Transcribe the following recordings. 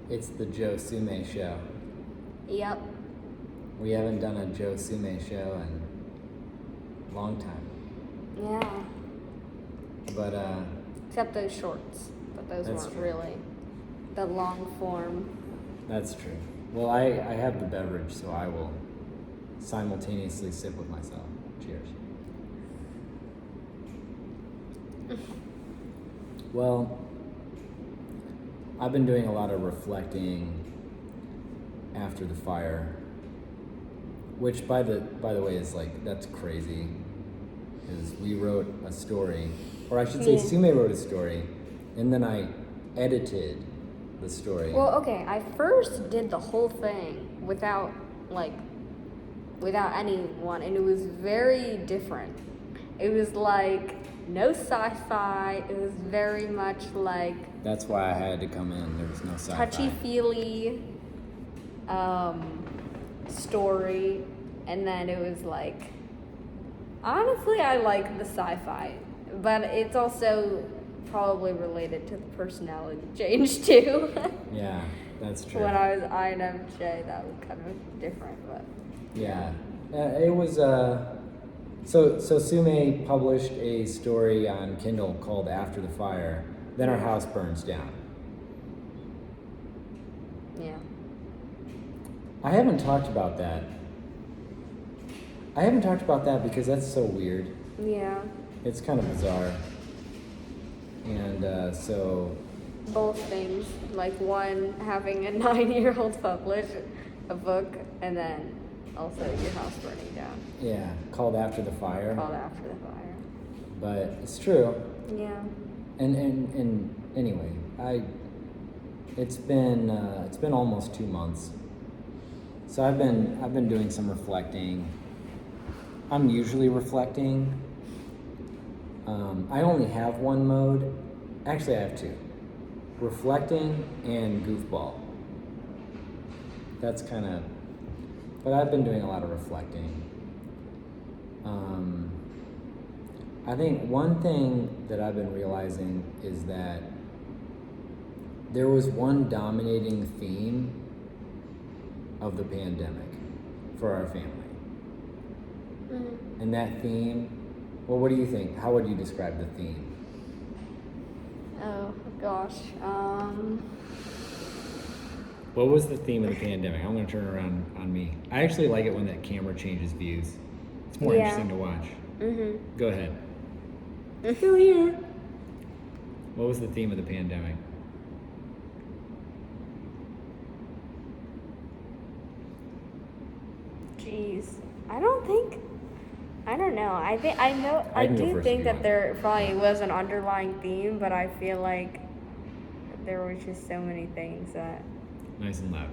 It's the Joe Sume show. Yep. We haven't done a Joe Sume show in a long time. Yeah. But, Except those shorts. But those That's weren't true. really the long form. That's true. Well, I have the beverage, so I will simultaneously sip with myself. Cheers. Well, I've been doing a lot of reflecting after the fire, which by the way is like, that's crazy, because we wrote a story, or I should say Sume wrote a story, and then I edited the story. Well, okay, I first did the whole thing without anyone, and it was very different. It was like no sci-fi. It was very much like That's why I had to come in. There was no sci-fi. touchy-feely story, and then it was like, honestly, I like the sci-fi, but it's also probably related to the personality change too. Yeah, that's true. When I was INFJ, that was kind of different, but Yeah, it was. So Sume published a story on Kindle called "After the Fire." Then our house burns down. yeah. I haven't talked about that. Because that's so weird. Yeah. It's kind of bizarre. And so. Both things, like one having a 9-year-old publish a book, and then also your house burning down. Yeah, called "After the Fire." Called After the Fire. But it's true. Yeah. And anyway, it's been almost 2 months. So I've been doing some reflecting. I'm usually reflecting. I only have one mode. Actually, I have two: reflecting and goofball. That's kind of. But I've been doing a lot of reflecting. I think one thing that I've been realizing is that there was one dominating theme of the pandemic for our family. Mm-hmm. And that theme, well, what do you think? How would you describe the theme? Oh gosh. What was the theme of the pandemic? I'm going to turn around on me. I actually like it when that camera changes views. It's more interesting to watch. Mm-hmm. Go ahead. Still here. What was the theme of the pandemic? Jeez. I don't know. I I can go do first think if you that want. there probably was an underlying theme, but I feel like there was just so many things that Nice and loud.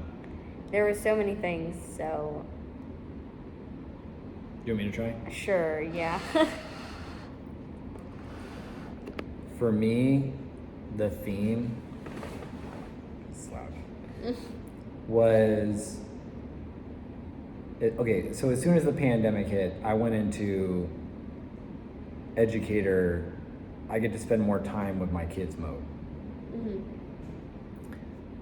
there were so many things, so You want me to try? sure, yeah. For me, the theme was okay. So as soon as the pandemic hit, I went into educator. I get to spend more time with my kids mode, Mm-hmm.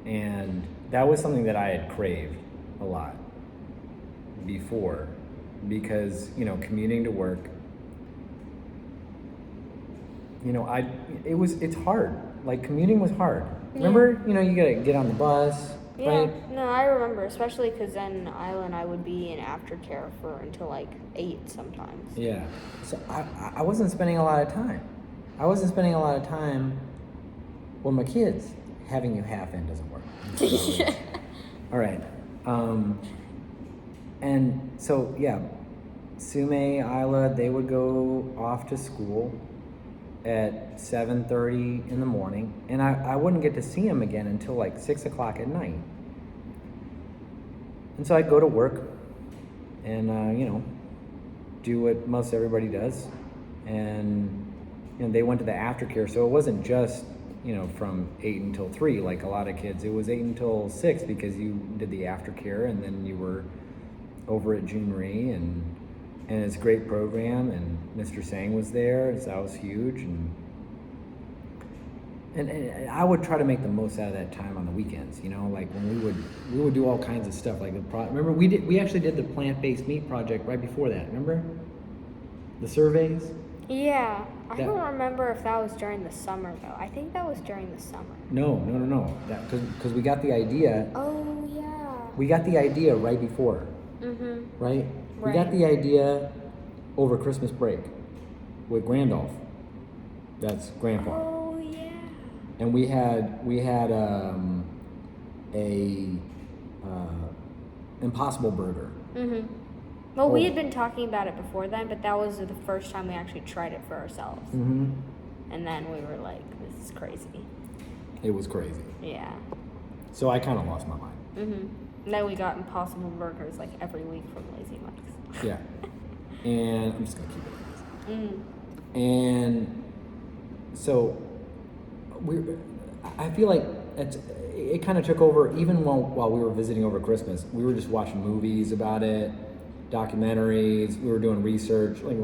and that was something that I had craved a lot before, because commuting to work. It's hard. Like, commuting was hard. Yeah. Remember, you gotta get on the bus, Yeah, right? no, I remember, especially because then Island, I would be in aftercare for until like 8 sometimes. Yeah. So I wasn't spending a lot of time. I wasn't spending a lot of time with my kids. Having you half in doesn't work. All right. And so, yeah, Sume, Isla, they would go off to school at 7:30 in the morning, and I wouldn't get to see them again until like 6 o'clock at night. And so I'd go to work and, do what most everybody does. And, they went to the aftercare, so it wasn't just, from 8 until 3 like a lot of kids. It was 8 until 6 because you did the aftercare, and then you were over at June Marie, and it's a great program, and Mr. Sang was there, so that was huge. and I would try to make the most out of that time on the weekends. You know, like when we would do all kinds of stuff. Like remember we actually did the plant-based meat project right before that. Remember the surveys? Yeah, I don't remember if that was during the summer though. I think that was during the summer. No. That because we got the idea. Oh yeah. We got the idea right before. Mhm. Right. We Right. got the idea over Christmas break with Grandolph. That's Grandpa. Oh yeah. And we had a Impossible Burger. Mhm. Well, we Oh. had been talking about it before then, but that was the first time we actually tried it for ourselves. Mm-hmm. And then we were like, "This is crazy." It was crazy. Yeah. So I kind of lost my mind. Mhm. And then we got Impossible Burgers like every week from Lazy Mike's. Yeah. And I'm just gonna keep it like this. And so I feel like it kind of took over even while we were visiting over Christmas. We were just watching movies about it, documentaries. We were doing research. Like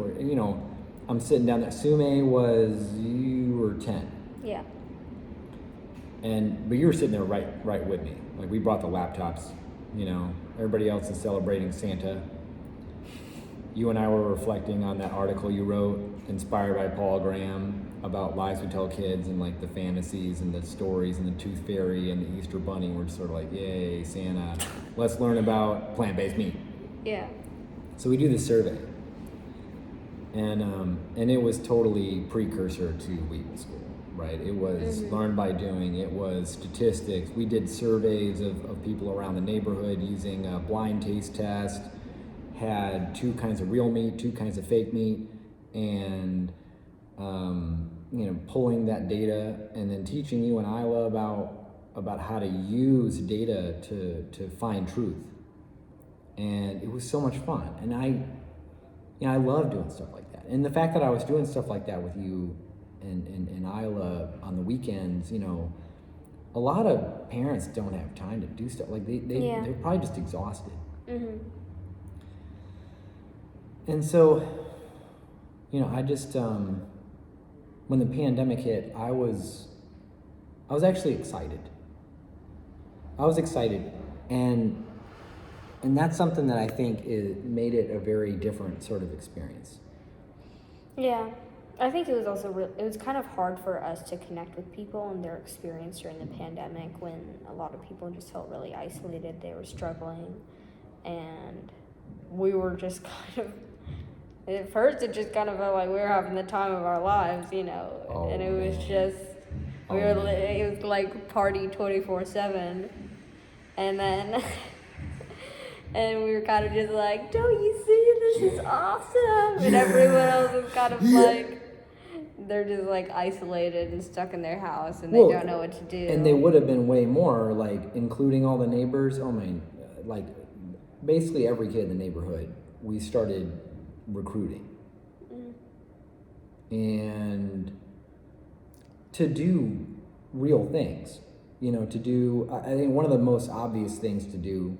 I'm sitting down there. You were 10. Yeah. But you were sitting there right with me. Like we brought the laptops. Everybody else is celebrating Santa. You and I were reflecting on that article you wrote, inspired by Paul Graham, about lies we tell kids and like the fantasies and the stories and the Tooth Fairy and the Easter Bunny. We're just sort of like, yay, Santa. Let's learn about plant-based meat. Yeah. So we do this survey. And it was totally precursor to Wheaton School, right? It was learn by doing. It was statistics. We did surveys of people around the neighborhood using a blind taste test, had 2 kinds of real meat, 2 kinds of fake meat, and pulling that data and then teaching you and Isla about how to use data to find truth. And it was so much fun. And I love doing stuff like that. And the fact that I was doing stuff like that with you and Isla on the weekends, a lot of parents don't have time to do stuff. Like they're probably just exhausted. Mhm. And so, I just when the pandemic hit, I was actually excited. I was excited, and that's something that I think made it a very different sort of experience. Yeah. I think it was also it was kind of hard for us to connect with people and their experience during the pandemic when a lot of people just felt really isolated. They were struggling, and we were just kind of. At first, it just kind of felt like we were having the time of our lives, Oh, and it was man. just Man. it was like party 24/7, and then and we were kind of just like, "Don't you see this is awesome?" And everyone else is kind of like they're just like isolated and stuck in their house, and they don't know what to do. And they would have been way more, like including all the neighbors. Oh man, like basically every kid in the neighborhood. We started recruiting and to do real things, I think one of the most obvious things to do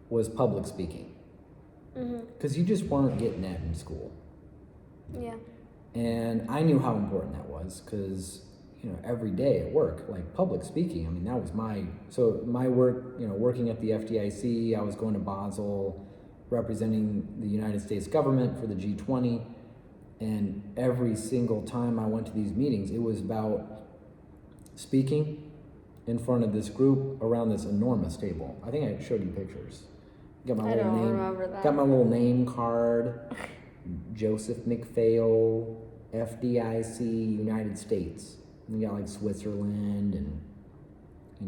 was public speaking, because you just weren't getting that in school. Yeah. And I knew how important that was because every day at work, like public speaking, I mean, that was my work, working at the FDIC. I was going to Basel, representing the United States government for the G20, and every single time I went to these meetings, it was about speaking in front of this group around this enormous table. I think I showed you pictures. Got my I little don't name. remember that. Got my little name card. Joseph McPhail, FDIC, United States. And you got like Switzerland and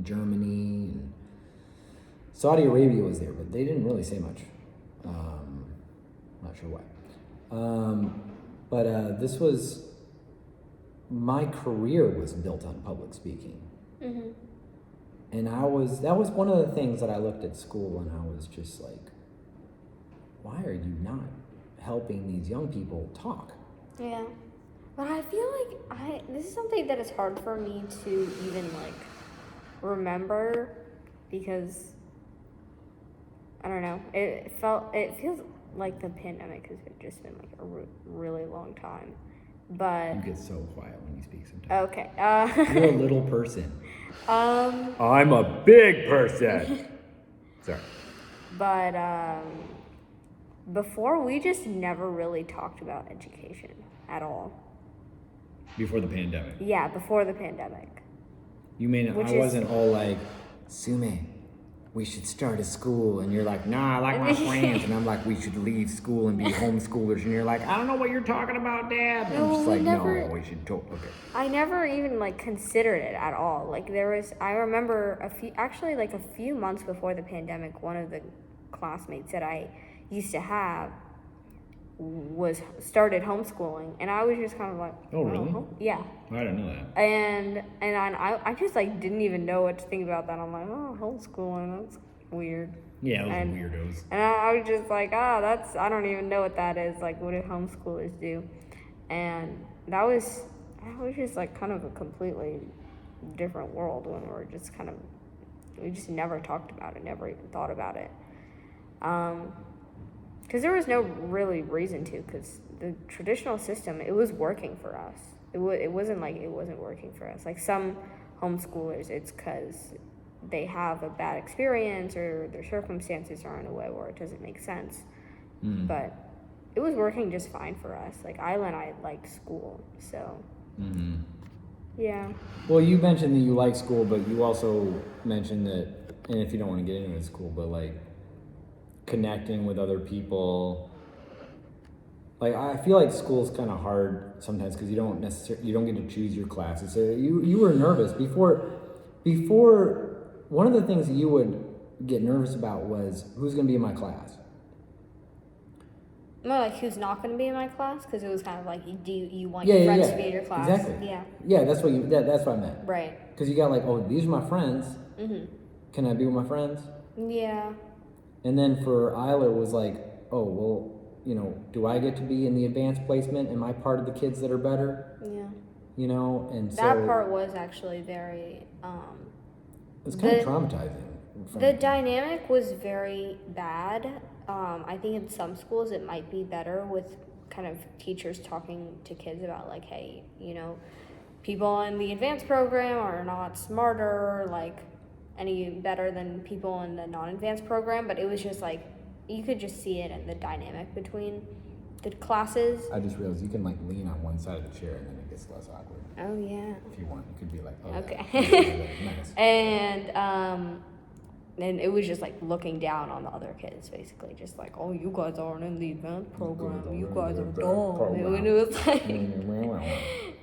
Germany and Saudi Arabia was there, but they didn't really say much. Not sure why. But this was, my career was built on public speaking. And that was one of the things that I looked at school and I was just like, why are you not helping these young people talk? Yeah. But I feel like this is something that is hard for me to even like remember because I don't know. It feels like the pandemic has just been like a really long time, But You get so quiet when you speak sometimes. okay. You're a little person. Um, I'm a big person. Sorry. but before we just never really talked about education at all. Before the pandemic. Yeah, before the pandemic. You mean Which I wasn't all like, Sume, we should start a school, and you're like, nah, I like my friends, and I'm like, we should leave school and be homeschoolers, and you're like, I don't know what you're talking about, Dad. And I'm just like, no, we should talk. Okay. I never even like considered it at all. Like I remember a few months before the pandemic, one of the classmates that I used to have started homeschooling, and I was just kind of like, oh really? Yeah. I didn't know that. And I just like didn't even know what to think about that. I'm like, oh, homeschooling, that's weird. Yeah, those weirdos. And I was just like, I don't even know what that is. Like, what do homeschoolers do? And that was just like kind of a completely different world when we just never talked about it, never even thought about it. Because there was no really reason to, because the traditional system, it was working for us. It wasn't like it wasn't working for us. Like some homeschoolers, it's because they have a bad experience or their circumstances are in a way where it doesn't make sense. But it was working just fine for us. Like Isla and I liked school, so yeah. Well, you mentioned that you like school, but you also mentioned that, and if you don't want to get into school, but like connecting with other people. Like I feel like school's kind of hard sometimes because you don't get to choose your classes. So you were nervous before. One of the things that you would get nervous about was who's going to be in my class. More like who's not going to be in my class, because it was kind of like, do you want your friends to be in your class? Exactly. Yeah. Yeah, that's what I meant. Right. Because you got like, oh, these are my friends. Can I be with my friends? Yeah. And then for Isla, it was like, oh, well, you know, do I get to be in the advanced placement? Am I part of the kids that are better? Yeah. You know, and that so part was actually very. It's kind of traumatizing. The dynamic was very bad. I think in some schools it might be better with kind of teachers talking to kids about like, hey, you know, people in the advanced program are not smarter, like any better than people in the non-advanced program, but it was just like, you could just see it in the dynamic between the classes. I just realized you can like lean on one side of the chair and then it gets less awkward. Oh yeah. If you want, you could be like, oh, okay. Yeah, nice. And it was just like looking down on the other kids, basically, just like, oh, you guys aren't in the advanced program, you guys are dumb. And it was like,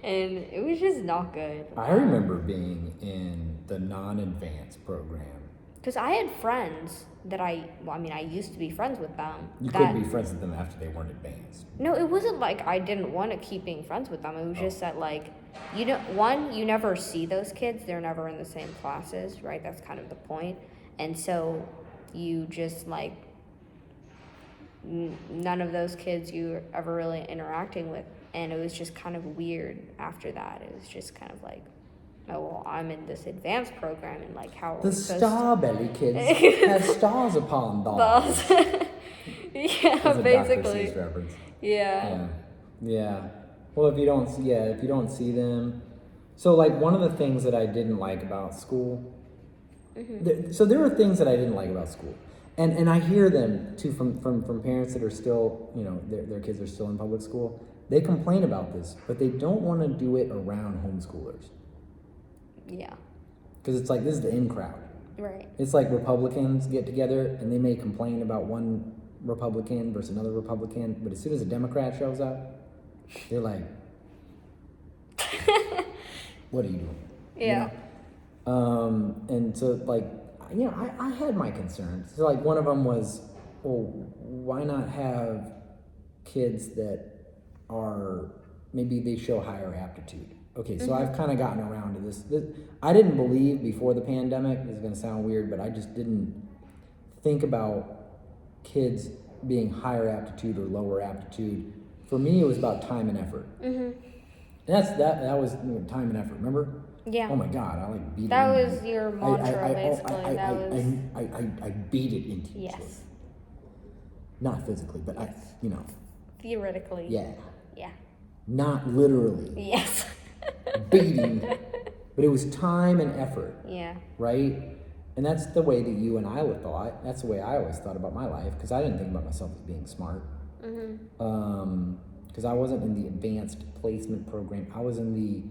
and it was just not good. I remember being in the non-advanced program. Because I had friends that I used to be friends with them. You couldn't be friends with them after they weren't advanced. No, it wasn't like I didn't want to keep being friends with them. It was just that, like, you never see those kids. They're never in the same classes, right? That's kind of the point. And so you just, like, none of those kids you were ever really interacting with. And it was just kind of weird after that. It was just kind of like, oh, well, I'm in this advanced program, and like, how are the Starbelly kids have stars upon balls. Yeah, basically. Reference. Yeah. Well, if you don't see them, so like one of the things that I didn't like about school. So there were things that I didn't like about school, and I hear them too from parents that are still, you know, their kids are still in public school. They complain about this, but they don't want to do it around homeschoolers. Yeah. Because it's like, this is the in crowd. Right. It's like Republicans get together and they may complain about one Republican versus another Republican, but as soon as a Democrat shows up, they're like, what are you doing? Yeah. You know? And so, like, you know, I had my concerns. So, like, one of them was, well, why not have kids that are, maybe they show higher aptitude? Okay, so I've kind of gotten around to this. I didn't believe before the pandemic, this is going to sound weird, but I just didn't think about kids being higher aptitude or lower aptitude. For me, it was about time and effort. And that was time and effort, remember? Yeah. Oh my God, I like beat it. That was your mantra, basically. I beat it into you. Yes. Not physically, but yes. You know. Theoretically. Yeah. Yeah. Not literally. Yes. Beating. But it was time and effort. Yeah. Right? And that's the way that you and Isla thought. That's the way I always thought about my life, because I didn't think about myself as being smart. Because I wasn't in the advanced placement program. I was in the,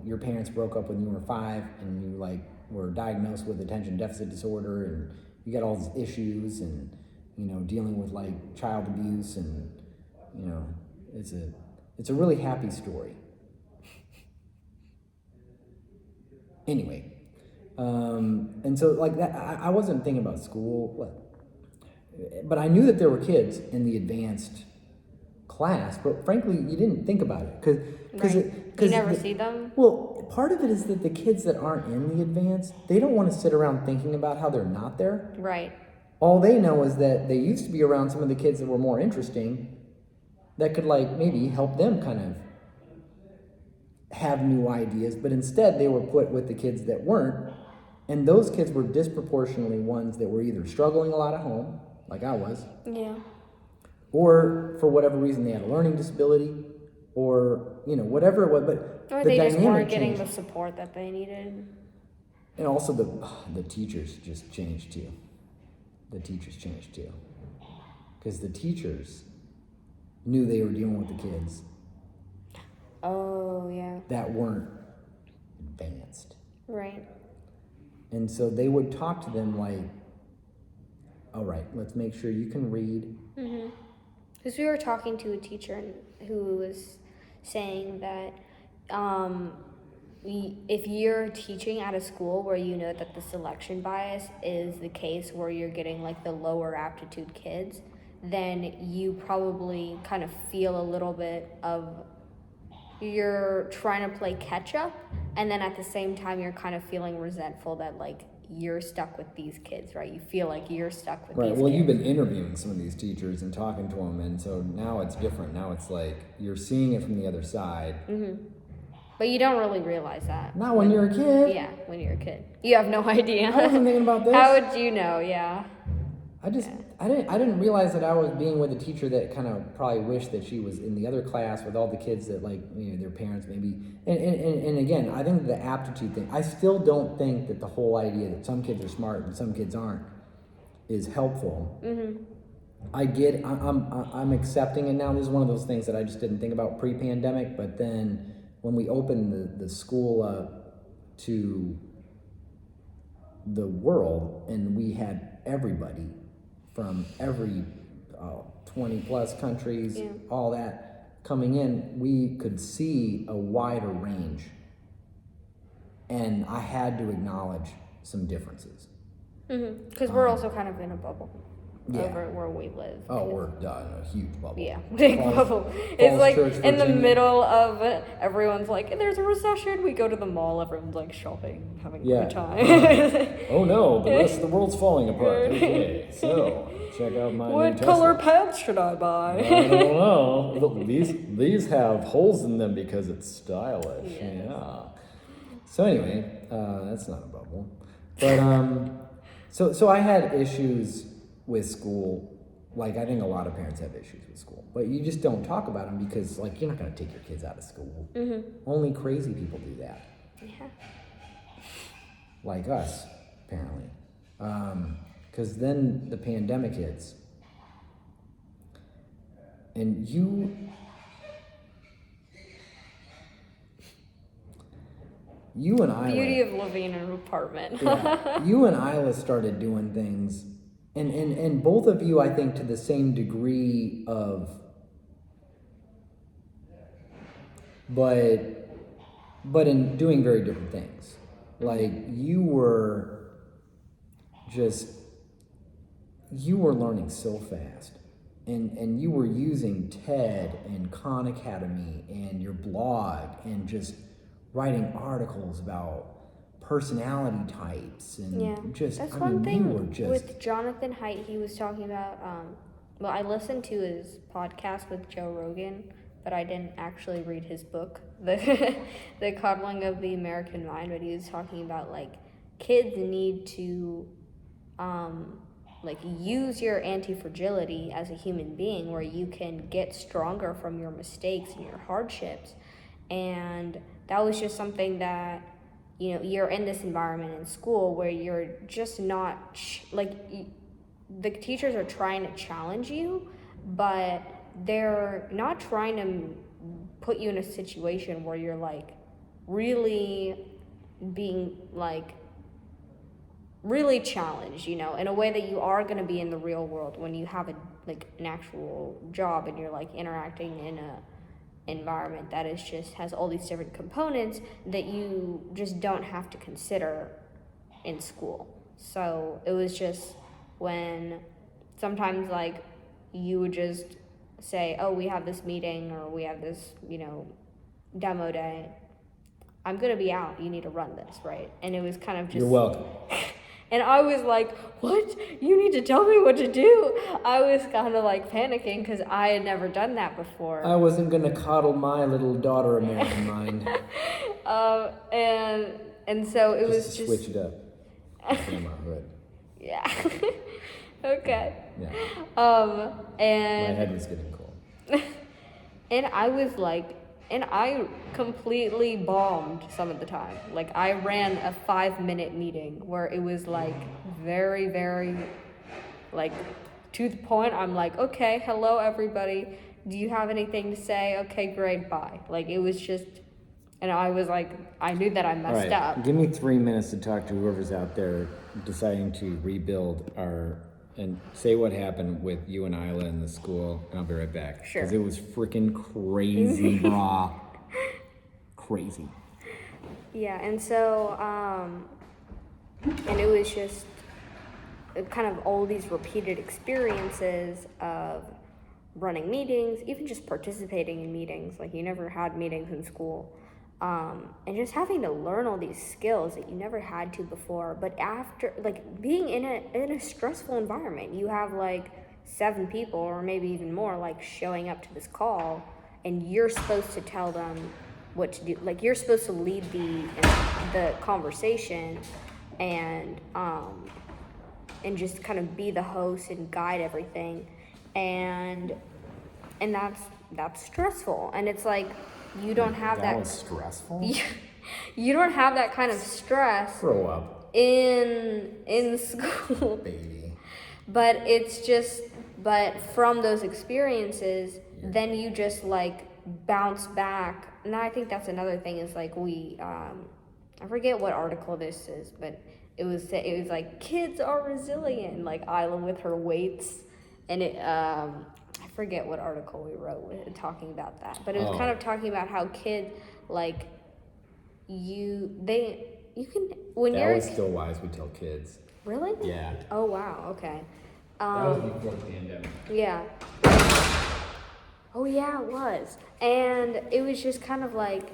your parents broke up when you were 5 and you were diagnosed with attention deficit disorder and you got all these issues and, dealing with child abuse and, it's a really happy story. Anyway, and so that, I wasn't thinking about school, but I knew that there were kids in the advanced class, but frankly, you didn't think about it because you never see them. Well, part of it is that the kids that aren't in the advanced, they don't want to sit around thinking about how they're not there. Right. All they know is that they used to be around some of the kids that were more interesting, that could maybe help them kind of have new ideas, but instead they were put with the kids that weren't, and those kids were disproportionately ones that were either struggling a lot at home, like I was, yeah, or for whatever reason they had a learning disability, or whatever it was, but or the they just weren't dynamic getting changed. the support that they needed. And also the teachers just changed too. The teachers changed too, because the teachers knew they were dealing with the kids. Oh, yeah. That weren't advanced. Right. And so they would talk to them all right, let's make sure you can read. Because we were talking to a teacher who was saying that if you're teaching at a school where you know that the selection bias is the case where you're getting the lower aptitude kids, then you probably kind of feel a little bit of you're trying to play catch up, and then at the same time you're kind of feeling resentful that you're stuck with these kids, right? You feel like you're stuck with these kids. Right, well, you've been interviewing some of these teachers and talking to them, and so now it's different. Now it's you're seeing it from the other side. But you don't really realize that. Not when you're a kid. Yeah, when you're a kid. You have no idea. I wasn't thinking about this. How would you know? Yeah. I didn't realize that I was being with a teacher that kind of probably wished that she was in the other class with all the kids that their parents maybe, and again, I think the aptitude thing, I still don't think that the whole idea that some kids are smart and some kids aren't is helpful. I get, I'm accepting it now. This is one of those things that I just didn't think about pre-pandemic, but then when we opened the school up to the world and we had everybody from every 20 plus countries, all that coming in, we could see a wider range. And I had to acknowledge some differences. Because we're also kind of in a bubble over where we live. Oh, we're in a huge bubble. Yeah, big bubble. It's in the middle of everyone's there's a recession. We go to the mall. Everyone's shopping, having a good time. Oh no, the rest of the world's falling apart. Okay, so check out my What color pants should I buy? I don't know. Look, these have holes in them because it's stylish. Yes. Yeah. So anyway, that's not a bubble, but so I had issues with school. I think a lot of parents have issues with school, but you just don't talk about them because you're not going to take your kids out of school. Only crazy people do that. Yeah. Like us, apparently. Because then the pandemic hits, and you and I beauty of living in an apartment. You and Isla started doing things, and both of you, I think, to the same degree of, but in doing very different things. You were learning so fast, and you were using TED and Khan Academy and your blog and just writing articles about personality types and that's one thing with Jonathan Haidt. He was talking about I listened to his podcast with Joe Rogan, but I didn't actually read his book, the Coddling of the American Mind. But he was talking about kids need to like use your anti-fragility as a human being, where you can get stronger from your mistakes and your hardships. And that was just something that, you know, you're in this environment in school where you're just not the teachers are trying to challenge you, but they're not trying to put you in a situation where you're like really being like really challenged, you know, in a way that you are going to be in the real world when you have an actual job and you're like interacting in a environment that is just has all these different components that you just don't have to consider in school. So it was just when sometimes like you would just say, oh, we have this meeting or we have this, you know, demo day, I'm gonna be out, you need to run this, right? And it was kind of just, you're welcome. And I was like, what? You need to tell me what to do. I was kind of like panicking because I had never done that before. I wasn't gonna coddle my little daughter American mind. And so it was just switch it up. In my hood. Yeah. Okay. Yeah. And my head was getting cold. And I was like, and I completely bombed some of the time. Like I ran a 5-minute meeting where it was like very, very like to the point. I'm like, okay, hello everybody. Do you have anything to say? Okay, great, bye. Like it was just, and I was like, I knew that I messed up. Give me 3 minutes to talk to whoever's out there deciding to rebuild and say what happened with you and Isla in the school, and I'll be right back. Sure. Because it was freaking crazy, brah. Crazy. Yeah, and so, and it was just kind of all these repeated experiences of running meetings, even just participating in meetings. Like you never had meetings in school. And just having to learn all these skills that you never had to before. But after, like, being in a stressful environment, you have like 7 people or maybe even more like showing up to this call, and you're supposed to tell them what to do. Like you're supposed to lead the conversation and just kind of be the host and guide everything, and that's stressful. And it's like, you don't have that. That was stressful? You don't have that kind of stress. Grow up. In school. Baby. But it's just, but from those experiences, then you just like bounce back. And I think that's another thing is like I forget what article this is, but it was like kids are resilient, like Isla with her weights, and it I forget what article we wrote talking about that, but it was kind of talking about how kids, like, you can, when that you're... was still wise, we tell kids. Really? Yeah. Oh, wow, okay. That was before the pandemic. Yeah. Oh, yeah, it was. And it was just kind of like,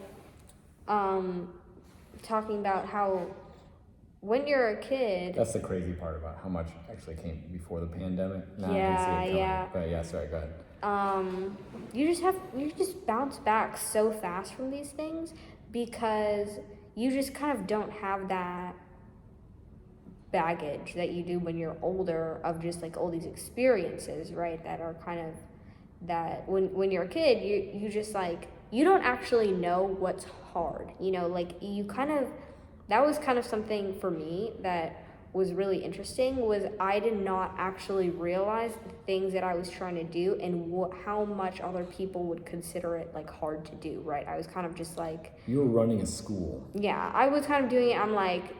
talking about how when you're a kid... That's the crazy part about how much actually came before the pandemic. Now Yeah, I can see it coming. yeah. But yeah, sorry, go ahead. You just bounce back so fast from these things because you just kind of don't have that baggage that you do when you're older of just like all these experiences, right? That are kind of that when you're a kid, you just like, you don't actually know what's hard, you know, like you kind of, that was kind of something for me that was really interesting, was I did not actually realize the things that I was trying to do and how much other people would consider it like hard to do, right? I was kind of just like... You were running a school. Yeah, I was kind of doing it. I'm like,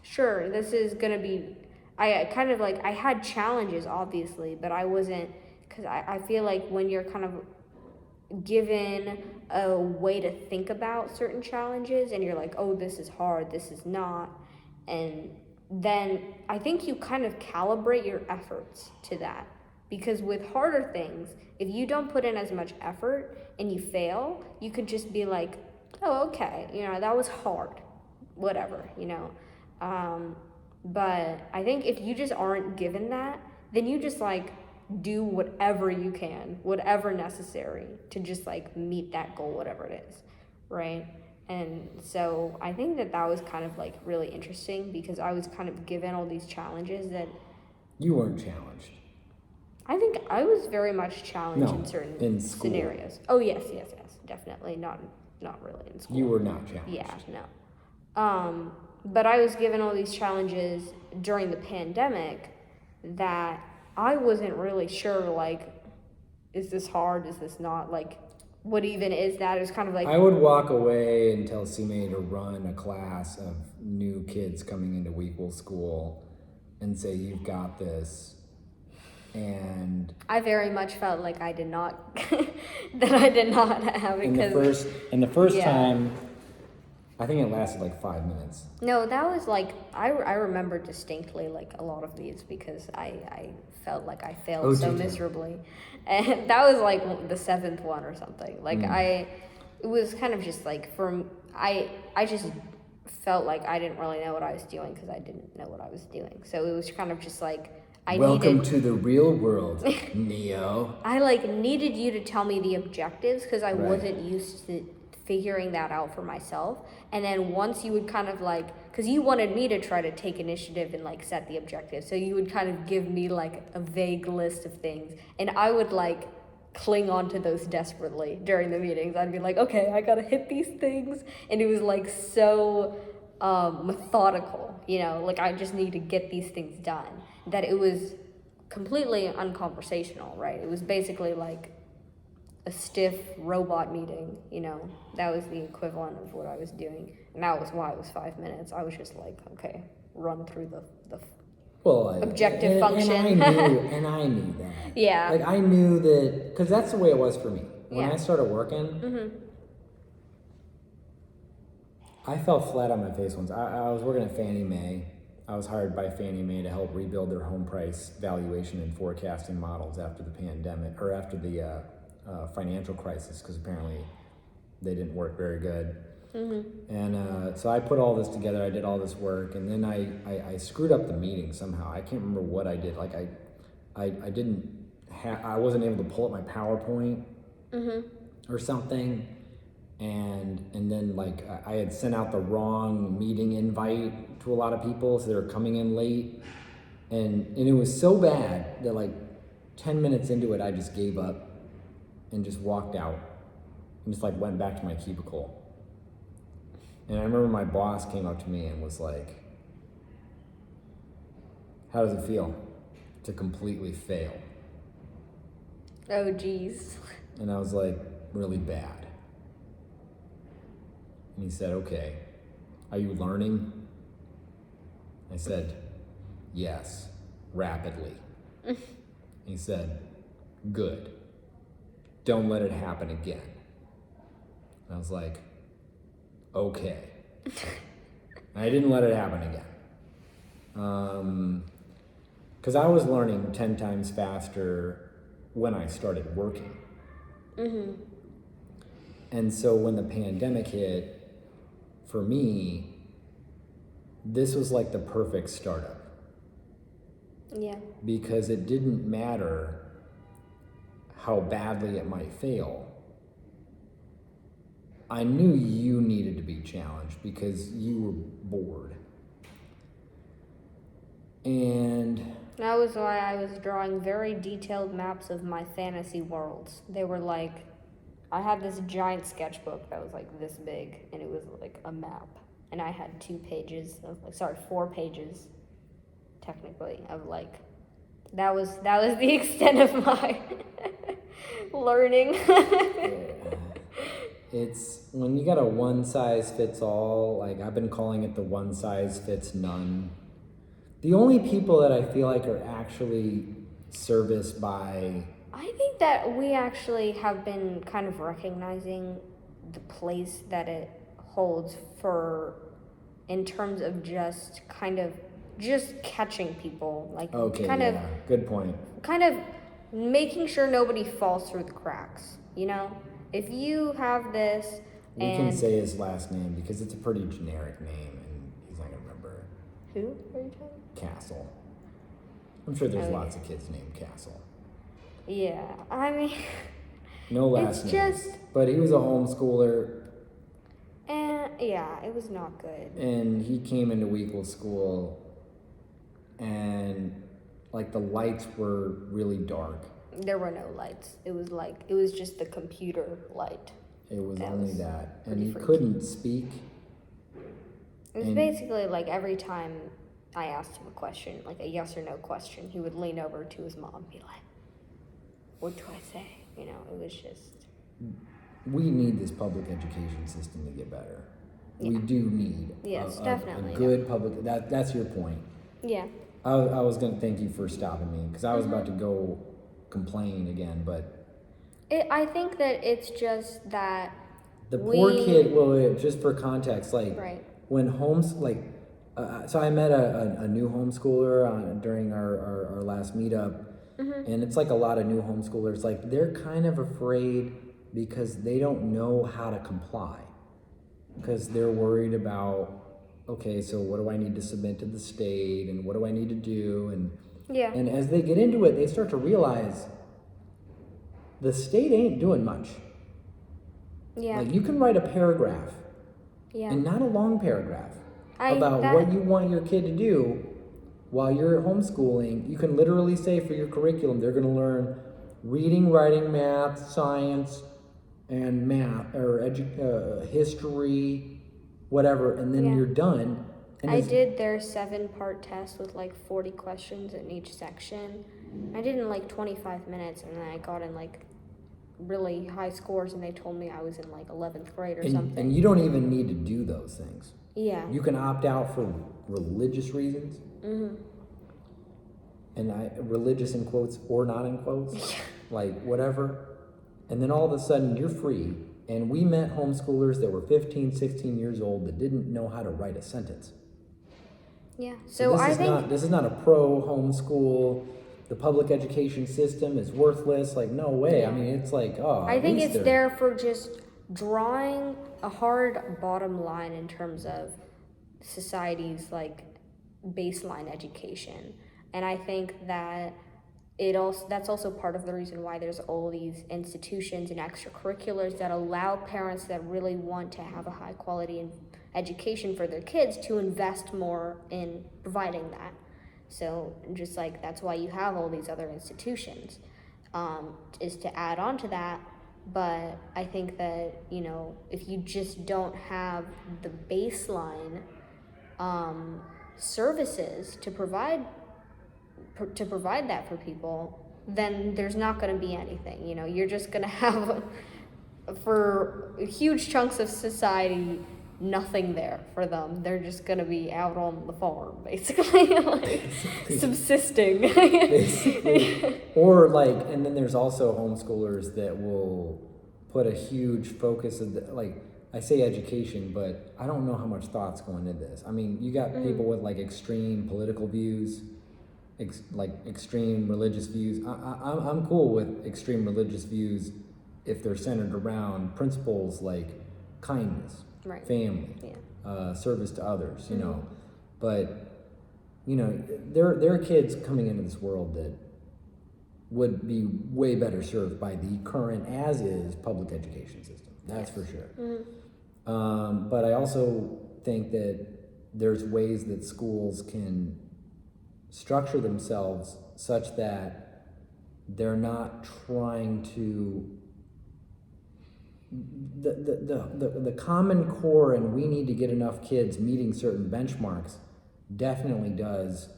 sure, this is gonna be... I kind of like, I had challenges obviously, but I wasn't, because I feel like when you're kind of given a way to think about certain challenges and you're like, oh, this is hard, this is not, and then I think you kind of calibrate your efforts to that. Because with harder things, if you don't put in as much effort and you fail, you could just be like, oh, okay, you know, that was hard, whatever, you know. But I think if you just aren't given that, then you just like do whatever you can, whatever necessary to just like meet that goal, whatever it is, right? And so I think that was kind of like really interesting because I was kind of given all these challenges that You weren't challenged. I think I was very much challenged No, in certain in school. scenarios. Oh yes, definitely not really in school. You were not challenged. Yeah, no. But I was given all these challenges during the pandemic that I wasn't really sure, like, is this hard? Is this not? Like, what even is that? It was kind of like... I would walk away and tell CMA to run a class of new kids coming into Weequel School and say, you've got this. And I very much felt like I did not, that I did not have it. And the first yeah. time, I think it lasted like 5 minutes. No, that was like, I remember distinctly like a lot of these because I felt like I failed so miserably. And that was like the 7th one or something. Like it was kind of just like, I just felt like I didn't really know what I was doing because I didn't know what I was doing. So it was kind of just like, Welcome to the real world, Neo. I like needed you to tell me the objectives because I wasn't used to figuring that out for myself. And then once you would kind of like, because you wanted me to try to take initiative and like set the objectives, so you would kind of give me like a vague list of things, and I would like cling on to those desperately during the meetings. I'd be like, okay, I gotta hit these things, and it was like so methodical, you know, like I just need to get these things done, that it was completely unconversational, right? It was basically like a stiff robot meeting, you know. That was the equivalent of what I was doing, and that was why it was 5 minutes. I was just like, okay, run through the objective function. And I knew that. Yeah. Like I knew that, because that's the way it was for me. When I started working, I fell flat on my face once. I was working at Fannie Mae. I was hired by Fannie Mae to help rebuild their home price valuation and forecasting models after the pandemic, or after the financial crisis, because apparently they didn't work very good. And so I put all this together. I did all this work, and then I screwed up the meeting somehow. I can't remember what I did. Like I wasn't able to pull up my PowerPoint or something. And then like I had sent out the wrong meeting invite to a lot of people, so they were coming in late, and it was so bad that like 10 minutes into it I just gave up and just walked out and just like went back to my cubicle. And I remember my boss came up to me and was like, how does it feel to completely fail? Oh geez. And I was like, really bad. And he said, okay, are you learning? I said, yes, rapidly. He said, good. Don't let it happen again. And I was like, okay. And I didn't let it happen again. Because I was learning 10 times faster when I started working. And so when the pandemic hit, for me, this was like the perfect startup. Yeah. Because it didn't matter how badly it might fail. I knew you needed to be challenged because you were bored. And that was why I was drawing very detailed maps of my fantasy worlds. They were like, I had this giant sketchbook that was like this big, and it was like a map. And I had 4 pages, technically, of like, that was the extent of my learning. It's when you got a one size fits all, like I've been calling it the one size fits none. The only people that I feel like are actually serviced by... I think that we actually have been kind of recognizing the place that it holds in terms of just catching people, like good point. Kind of making sure nobody falls through the cracks, you know? If you have this, we can say his last name because it's a pretty generic name and he's not gonna remember. Who are you talking? Castle. I'm sure there's lots of kids named Castle. Yeah, I mean, no last name. But he was a homeschooler. And yeah, it was not good. And he came into Weequel School, and like the lights were really dark. There were no lights. It was just the computer light. It was That only was that. And pretty you freaky. couldn't speak. It was And- basically like every time I asked him a question, like a yes or no question, he would lean over to his mom and be like, "What do I say?" You know, it was just. We need this public education system to get better. We Yeah. do need Yes, a definitely. good public. That's your point. Yeah. I was going to thank you for stopping me because I was about Mm-hmm. to go complain again, but I think that it's just that the poor we- kid. Well, just for context, like Right. when so I met a new homeschooler during our last meetup, Mm-hmm. and it's like a lot of new homeschoolers. Like they're kind of afraid because they don't know how to comply, because they're worried about, okay, so what do I need to submit to the state, and what do I need to do, Yeah. and as they get into it, they start to realize the state ain't doing much. Yeah. Like you can write a paragraph, Yeah. and not a long paragraph, I- about that- what you want your kid to do while you're homeschooling. You can literally say for your curriculum, they're going to learn reading, writing, math, science, and math, or history, whatever, and then Yeah. you're done. And I it's- did their 7-part test with like 40 questions in each section. I did in like 25 minutes, and then I got in like really high scores, and they told me I was in like 11th grade or something. and you don't even need to do those things. Yeah. You can opt out for religious reasons. Mm-hmm. And religious in quotes or not in quotes, like whatever. And then all of a sudden you're free. And we met homeschoolers that were 15, 16 years old that didn't know how to write a sentence. Yeah. So So I think this is not a pro homeschool. The public education system is worthless. Like, no way. I mean, it's like, oh, I at think least it's they're- there for just drawing a hard bottom line in terms of society's like baseline education. And I think that that's also part of the reason why there's all these institutions and extracurriculars that allow parents that really want to have a high quality education for their kids to invest more in providing that. So just like that's why you have all these other institutions, is to add on to that. But I think that, you know, if you just don't have the baseline services to provide that for people, then there's not going to be anything. You know, you're just going to have, for huge chunks of society, nothing there for them. They're just going to be out on the farm, basically, like subsisting. Basically. Or like, and then there's also homeschoolers that will put a huge focus of like, I say education, but I don't know how much thought's going into this. I mean, you got people with like extreme political views, like extreme religious views. I'm cool with extreme religious views if they're centered around principles like kindness, Right. family, Yeah. service to others, you know. But, you know, there are kids coming into this world that would be way better served by the current as-is public education system. That's for sure. But I also think that there's ways that schools can structure themselves such that they're not trying to the common core, and we need to get enough kids meeting certain benchmarks definitely does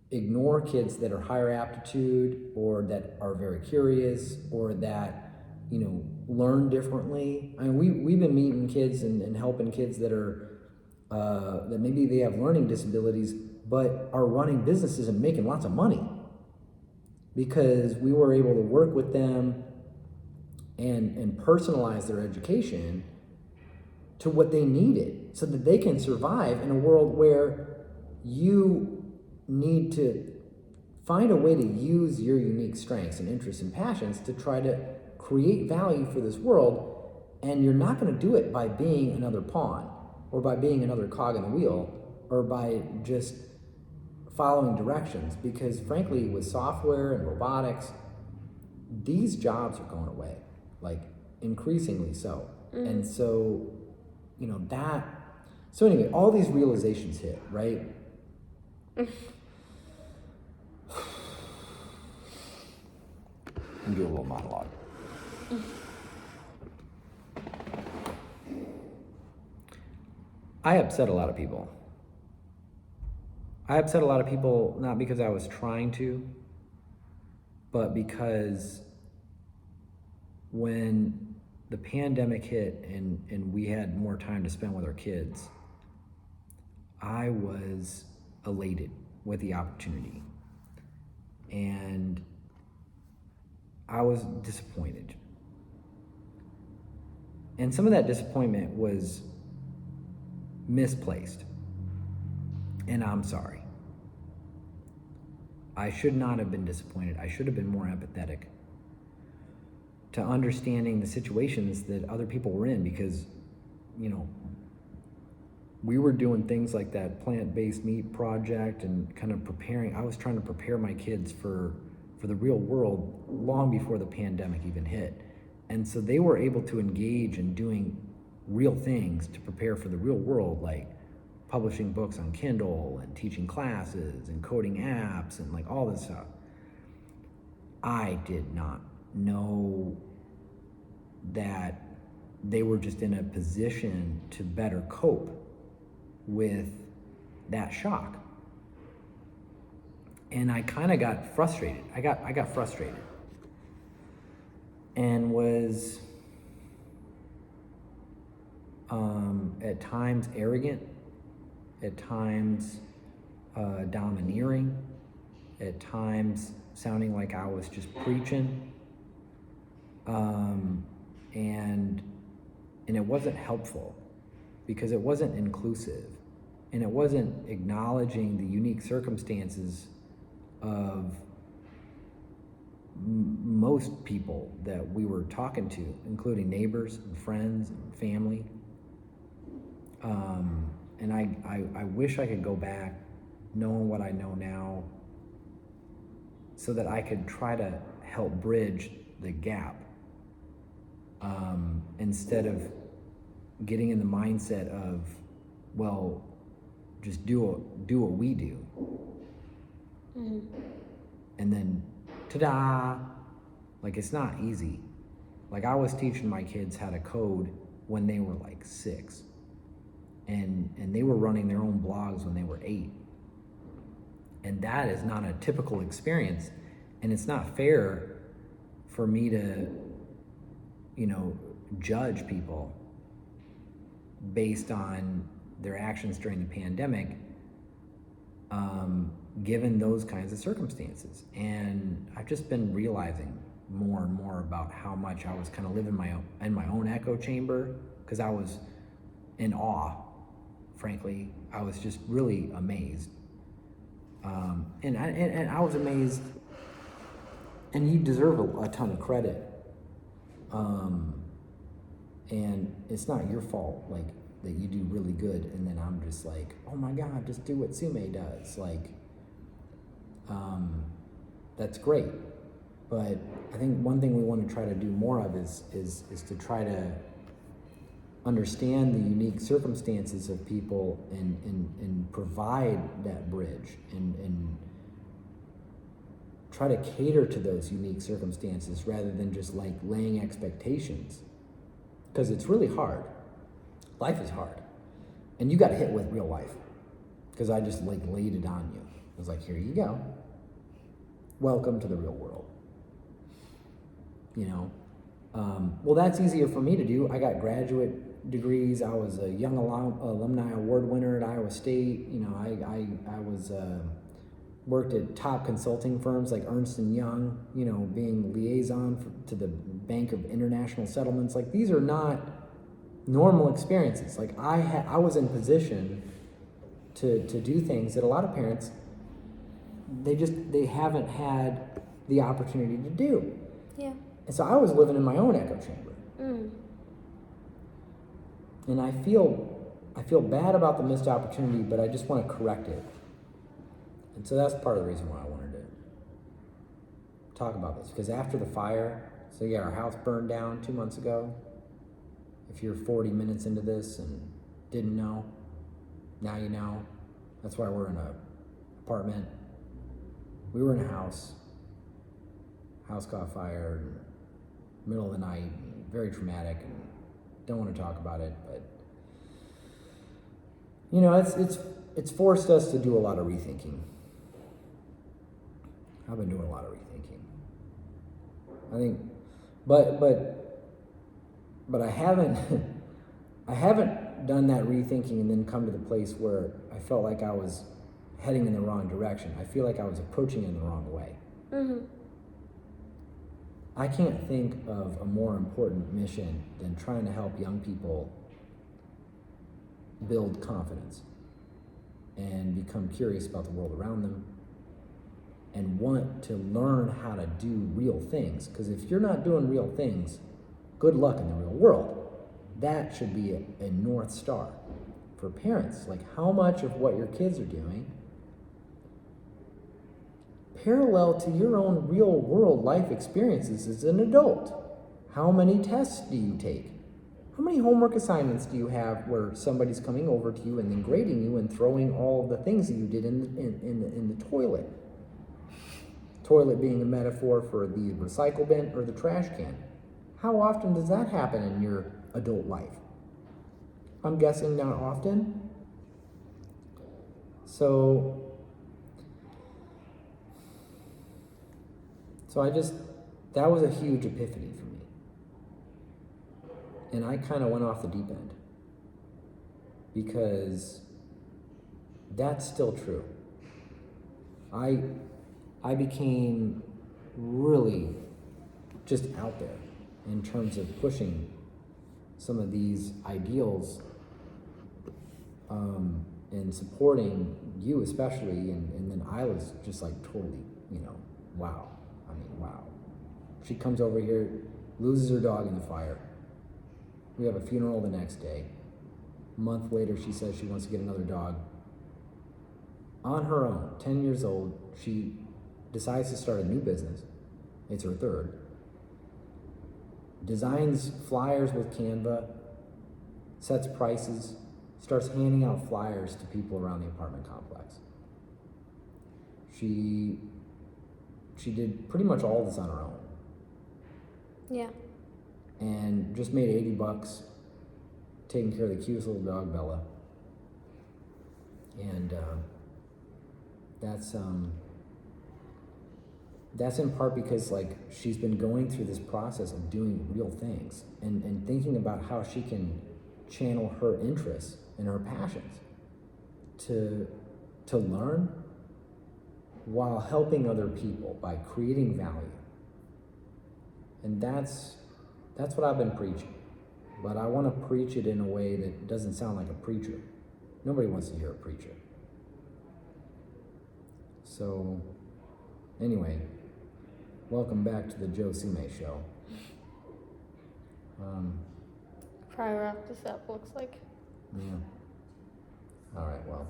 ignore kids that are higher aptitude or that are very curious or that, you know, learn differently. I mean, we've been meeting kids and helping kids that are that maybe they have learning disabilities but are running businesses and making lots of money because we were able to work with them and personalize their education to what they needed so that they can survive in a world where you need to find a way to use your unique strengths and interests and passions to try to create value for this world. And you're not going to do it by being another pawn or by being another cog in the wheel or by just following directions, because frankly, with software and robotics, these jobs are going away, like increasingly so. And so, you know, so anyway, all these realizations hit, right? and do a little monologue. I upset a lot of people. I upset a lot of people not because I was trying to, but because when the pandemic hit and we had more time to spend with our kids, I was elated with the opportunity. And I was disappointed. And some of that disappointment was misplaced. And I'm sorry. I should not have been disappointed. I should have been more empathetic to understanding the situations that other people were in, because, you know, we were doing things like that plant-based meat project and kind of preparing. I was trying to prepare my kids for the real world long before the pandemic even hit. And so they were able to engage in doing real things to prepare for the real world, like publishing books on Kindle and teaching classes and coding apps and like all this stuff. I did not know that they were just in a position to better cope with that shock. And I kind of got frustrated. I got frustrated and was at times arrogant, at times domineering, at times sounding like I was just preaching, and it wasn't helpful because it wasn't inclusive, and it wasn't acknowledging the unique circumstances of most people that we were talking to, including neighbors and friends and family. And I wish I could go back knowing what I know now so that I could try to help bridge the gap, instead of getting in the mindset of, well, just do what we do. Mm-hmm. And then, ta-da! Like, it's not easy. Like, I was teaching my kids how to code when they were like 6. And they were running their own blogs when they were 8. And that is not a typical experience. And it's not fair for me to, judge people based on their actions during the pandemic, given those kinds of circumstances. And I've just been realizing more and more about how much I was kind of living in my own echo chamber, because I was in awe, frankly. I was just really amazed. And I was amazed, and you deserve a ton of credit. And it's not your fault, like, that you do really good, and then I'm just like, oh my God, just do what Sume does. Like, that's great. But I think one thing we want to try to do more of is to try to understand the unique circumstances of people and provide that bridge and try to cater to those unique circumstances rather than just like laying expectations, because it's really hard. Life is hard, and you got hit with real life, because I just like laid it on you. I was like, here you go, welcome to the real world. Well, that's easier for me to do. I got graduate degrees. I was a Young Alumni Award winner at Iowa State. I was worked at top consulting firms like Ernst & Young, being liaison to the Bank of International Settlements. Like, these are not normal experiences. Like, I was in position to do things that a lot of parents, they haven't had the opportunity to do. Yeah. And so I was living in my own echo chamber. Mm. And I feel bad about the missed opportunity, but I just want to correct it. And so that's part of the reason why I wanted to talk about this. Because after the fire, so yeah, our house burned down 2 months ago. If you're 40 minutes into this and didn't know, now you know. That's why we're in an apartment. We were in a house. house caught fire, middle of the night, very traumatic, and don't want to talk about it, but you know, it's forced us to do a lot of rethinking. I've been doing a lot of rethinking. I think, but I haven't I haven't done that rethinking and then come to the place where I felt like I was heading in the wrong direction. I feel like I was approaching it in the wrong way. Mm-hmm. I can't think of a more important mission than trying to help young people build confidence and become curious about the world around them and want to learn how to do real things. Because if you're not doing real things, good luck in the real world. That should be a North Star for parents. Like, how much of what your kids are doing parallel to your own real world life experiences as an adult? How many tests do you take? How many homework assignments do you have where somebody's coming over to you and then grading you and throwing all of the things that you did in the toilet? Toilet being a metaphor for the recycle bin or the trash can. How often does that happen in your adult life? I'm guessing not often. So that was a huge epiphany for me. And I kind of went off the deep end because that's still true. I became really just out there in terms of pushing some of these ideals and supporting you especially, and then I was just like totally, wow. I mean, wow. She comes over here, loses her dog in the fire. We have a funeral the next day. A month later, she says she wants to get another dog. On her own, 10 years old, she decides to start a new business. It's her third. Designs flyers with Canva, sets prices, starts handing out flyers to people around the apartment complex. She did pretty much all this on her own. Yeah. And just made $80 taking care of the cutest little dog, Bella. And that's in part because like she's been going through this process of doing real things and thinking about how she can channel her interests and her passions to learn while helping other people by creating value. And that's what I've been preaching. But I want to preach it in a way that doesn't sound like a preacher. Nobody wants to hear a preacher. So, anyway, welcome back to the Joe Sume Show. Probably wrap this up, looks like. Yeah. All right, well,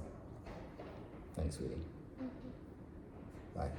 thanks, sweetie. Bye.